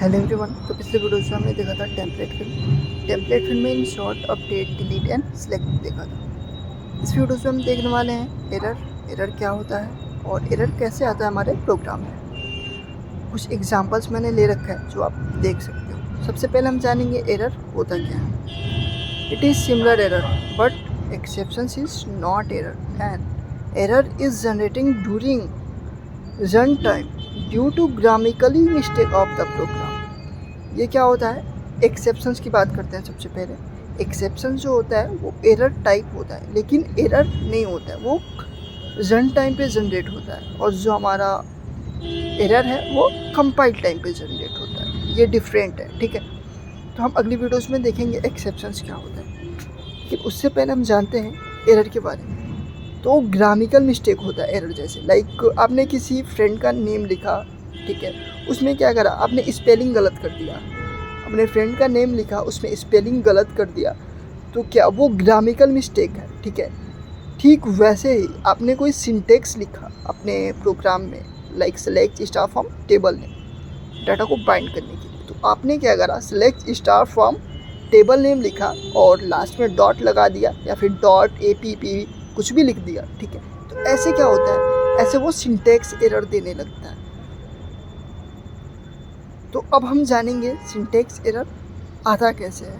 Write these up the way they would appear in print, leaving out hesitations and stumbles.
Hello everyone. तो पिछले video में हमने देखा था टेम्पलेट फिल्म में in short update delete and select देखा था। इस वीडियो में हम देखने वाले हैं एरर क्या होता है और एरर कैसे आता है हमारे प्रोग्राम में। कुछ एग्जांपल्स मैंने ले रखा है जो आप देख सकते हो। सबसे पहले हम जानेंगे एरर होता क्या है। It is similar error but exception is not error and error is generating during run time due to grammatically mistake of the program. ये क्या होता है, एक्सेप्शंस की बात करते हैं। सबसे पहले एक्सेप्शन जो होता है वो एरर टाइप होता है, लेकिन एरर नहीं होता है, वो रन टाइम पे जनरेट होता है। और जो हमारा एरर है वो कंपाइल टाइम पे जनरेट होता है। ये डिफरेंट है, ठीक है। तो हम अगली वीडियोस में देखेंगे एक्सेप्शंस क्या होता है, लेकिन उससे पहले हम जानते हैं एरर के बारे में। तो ग्रामिकल मिस्टेक होता है एरर, जैसे लाइक आपने किसी फ्रेंड का नेम लिखा, ठीक है, उसमें क्या करा, आपने स्पेलिंग गलत कर दिया। अपने फ्रेंड का नेम लिखा, उसमें स्पेलिंग गलत कर दिया, तो क्या वो ग्रामिकल मिस्टेक है, ठीक है। ठीक वैसे ही आपने कोई सिंटेक्स लिखा अपने प्रोग्राम में, like select star from table name, data को बाइंड करने के लिए, तो आपने क्या करा, select star from table name लिखा और लास्ट में डॉट लगा दिया या फिर डॉट APP कुछ भी लिख दिया, ठीक है। तो ऐसे क्या होता है, ऐसे वो सिंटेक्स एरर देने लगता है। तो अब हम जानेंगे सिंटेक्स एरर आता कैसे है।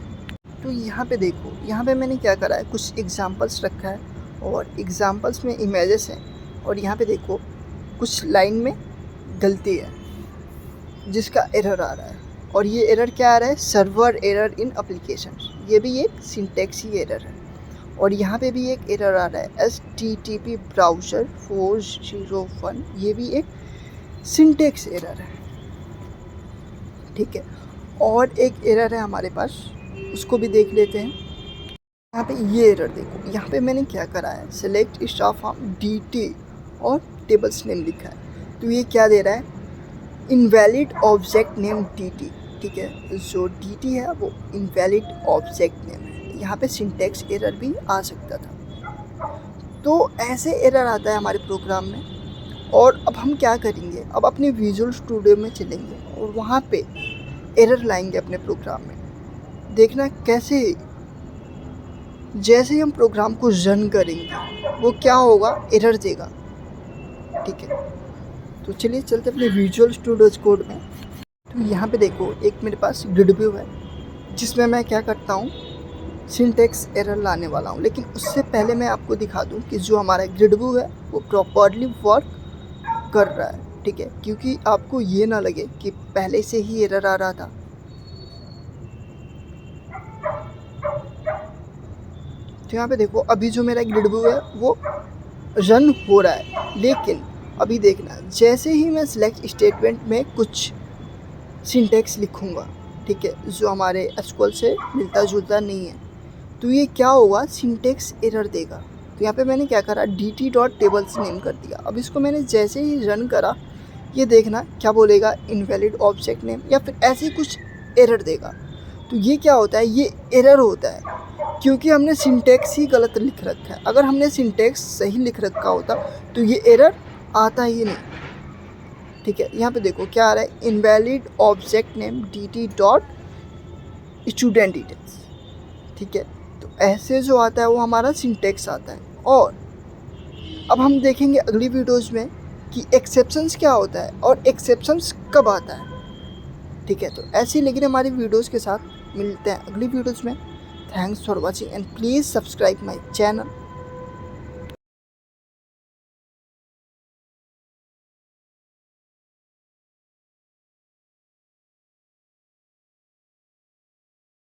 तो यहाँ पे देखो, यहाँ पे मैंने क्या करा है, कुछ एग्जांपल्स रखा है और एग्जांपल्स में इमेजेस हैं। और यहाँ पे देखो कुछ लाइन में गलती है जिसका एरर आ रहा है। और ये एरर क्या आ रहा है, सर्वर एरर इन एप्लीकेशन। ये भी एक सिंटेक्स ही एरर है। और यहाँ पे भी एक एरर आ रहा है, HTTP ब्राउज़र 401। ये भी एक सिंटेक्स एरर है, ठीक है। और एक एरर है हमारे पास, उसको भी देख लेते हैं। यहाँ पे ये एरर देखो, यहाँ पे मैंने क्या करा है, सेलेक्ट स्टार फ्रॉम DT और टेबल्स नेम लिखा है। तो ये क्या दे रहा है, इनवैलिड ऑब्जेक्ट नेम DT, ठीक है। जो DT है वो इनवैलिड ऑब्जेक्ट नेम है। यहाँ पे सिंटेक्स एरर भी आ सकता था। तो ऐसे एरर आता है हमारे प्रोग्राम में। और अब हम क्या करेंगे, अब अपने विजुअल स्टूडियो में चलेंगे और वहाँ पे एरर लाएंगे अपने प्रोग्राम में। देखना कैसे, जैसे ही हम प्रोग्राम को रन करेंगे वो क्या होगा, एरर देगा, ठीक है। तो चलिए चलते अपने विजुअल स्टूडियो कोड में। तो यहाँ पे देखो, एक मेरे पास ग्रिड व्यू है जिसमें मैं क्या करता हूँ, सिंटेक्स एरर लाने वाला हूँ। लेकिन उससे पहले मैं आपको दिखा दूँ कि जो हमारा ग्रिड व्यू है वो प्रॉपरली वर्क कर रहा है, ठीक है, क्योंकि आपको ये ना लगे कि पहले से ही एरर आ रहा था। तो यहाँ पे देखो, अभी जो मेरा ग्रिड व्यू है वो रन हो रहा है। लेकिन अभी देखना, जैसे ही मैं सिलेक्ट स्टेटमेंट में कुछ सिंटेक्स लिखूँगा, ठीक है, जो हमारे SQL से मिलता जुलता नहीं है, तो ये क्या होगा, सिंटेक्स एरर देगा। तो यहाँ पे मैंने क्या करा, DT.tables नेम कर दिया। अब इसको मैंने जैसे ही रन करा, ये देखना क्या बोलेगा, इनवैलिड ऑब्जेक्ट नेम या फिर ऐसे कुछ एरर देगा। तो ये क्या होता है, ये एरर होता है क्योंकि हमने सिंटेक्स ही गलत लिख रखा है। अगर हमने सिंटेक्स सही लिख रखा होता तो ये एरर आता ही नहीं, ठीक है। यहाँ पे देखो क्या आ रहा है, invalid object name DT.student details, ठीक है। तो ऐसे जो आता है वो हमारा सिंटेक्स आता है। और अब हम देखेंगे अगली वीडियोज़ में कि एक्सेप्शंस क्या होता है और एक्सेप्शंस कब आता है, ठीक है। तो ऐसे ही लेकिन हमारी वीडियोज़ के साथ मिलते हैं अगली वीडियोज़ में। Thanks for watching and please subscribe my channel.